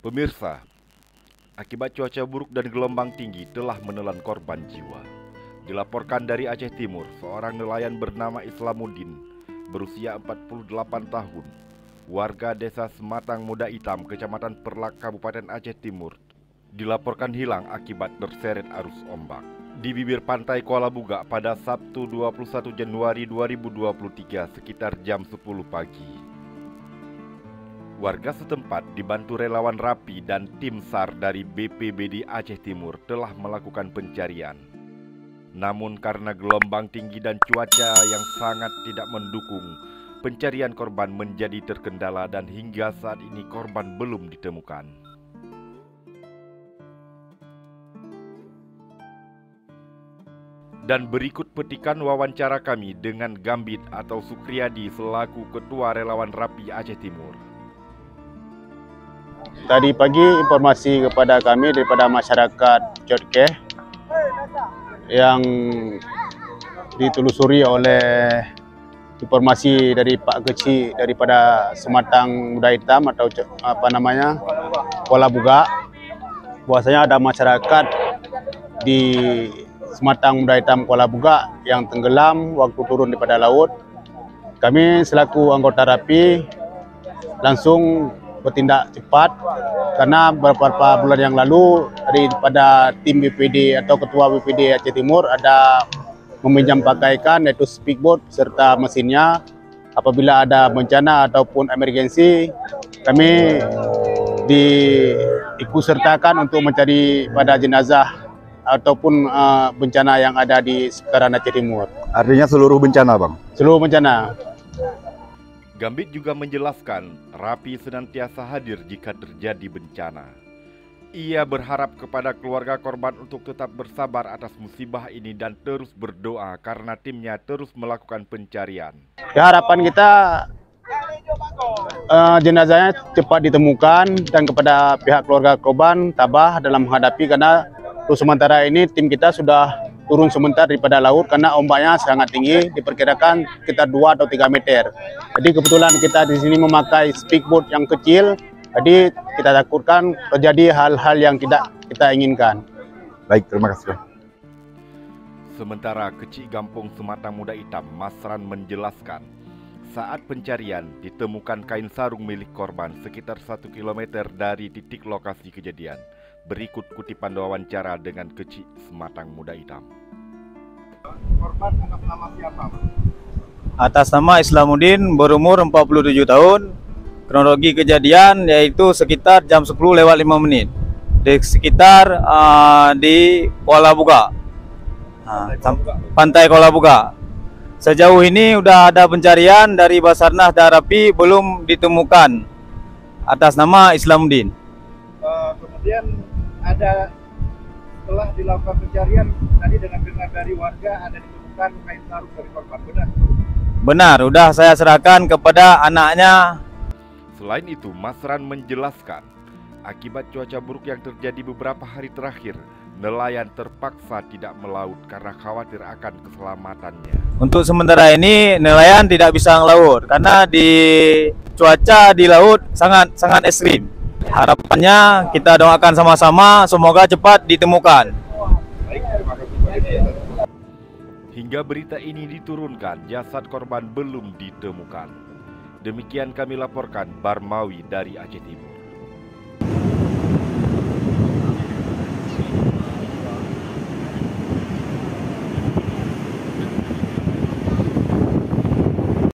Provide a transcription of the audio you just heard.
Pemirsa, akibat cuaca buruk dan gelombang tinggi telah menelan korban jiwa. Dilaporkan dari Aceh Timur, seorang nelayan bernama Islamuddin, berusia 48 tahun, warga desa Sematang Muda Hitam, Kecamatan Perlak, Kabupaten Aceh Timur, dilaporkan hilang akibat terseret arus ombak di bibir pantai Kuala Buga pada Sabtu 21 Januari 2023 sekitar jam 10 pagi. Warga setempat dibantu relawan RAPI dan tim SAR dari BPBD Aceh Timur telah melakukan pencarian. Namun karena gelombang tinggi dan cuaca yang sangat tidak mendukung, pencarian korban menjadi terkendala dan hingga saat ini korban belum ditemukan. Dan berikut petikan wawancara kami dengan Gambit atau Sukriyadi selaku Ketua Relawan RAPI Aceh Timur. Tadi pagi informasi kepada kami daripada masyarakat Jodkeh yang ditelusuri oleh informasi dari Pak Kecil daripada Sematang Muda Hitam atau Kuala Buga, bahwasanya ada masyarakat di Sematang Muda Hitam Kuala Buga yang tenggelam waktu turun daripada laut. Kami selaku anggota RAPI langsung bertindak cepat karena beberapa bulan yang lalu daripada tim BPD atau Ketua BPD Aceh Timur ada meminjam pakaikan yaitu speedboat serta mesinnya. Apabila ada bencana ataupun emergensi, kami diikutsertakan untuk mencari pada jenazah ataupun bencana yang ada di sekitaran Aceh Timur. Artinya seluruh bencana, Bang? Seluruh bencana. Gambit juga menjelaskan RAPI senantiasa hadir jika terjadi bencana. Ia berharap kepada keluarga korban untuk tetap bersabar atas musibah ini dan terus berdoa karena timnya terus melakukan pencarian. Ya, harapan kita jenazahnya cepat ditemukan dan kepada pihak keluarga korban tabah dalam menghadapi, karena untuk sementara ini tim kita sudah turun sebentar daripada laut karena ombaknya sangat tinggi, diperkirakan sekitar 2 atau 3 meter. Jadi kebetulan kita di sini memakai speedboat yang kecil, jadi kita takutkan terjadi hal-hal yang tidak kita inginkan. Baik, terima kasih. Sementara Kecik Gampung Sematang Muda Hitam, Masran menjelaskan, saat pencarian ditemukan kain sarung milik korban sekitar 1 km dari titik lokasi kejadian. Berikut kutipan wawancara dengan Kecik Sematang Muda Hitam. Korban atas nama siapa? Atas nama Islamuddin, berumur 47 tahun. Kronologi kejadian yaitu sekitar jam 10:05 di sekitar di Kuala Buga, pantai Kuala Buga. Sejauh ini udah ada pencarian dari Basarnas dan RAPI, belum ditemukan atas nama Islamuddin. Kemudian ada setelah dilakukan pencarian tadi dengan dengar dari warga ada ditemukan kain sarung dari korban, benar? Benar, udah saya serahkan kepada anaknya. Selain itu, Masran menjelaskan, akibat cuaca buruk yang terjadi beberapa hari terakhir, nelayan terpaksa tidak melaut karena khawatir akan keselamatannya. Untuk sementara ini nelayan tidak bisa melaut karena di cuaca di laut sangat ekstrim. Harapannya kita doakan sama-sama semoga cepat ditemukan. Hingga berita ini diturunkan, jasad korban belum ditemukan. Demikian kami laporkan, Barmawi dari Aceh Timur.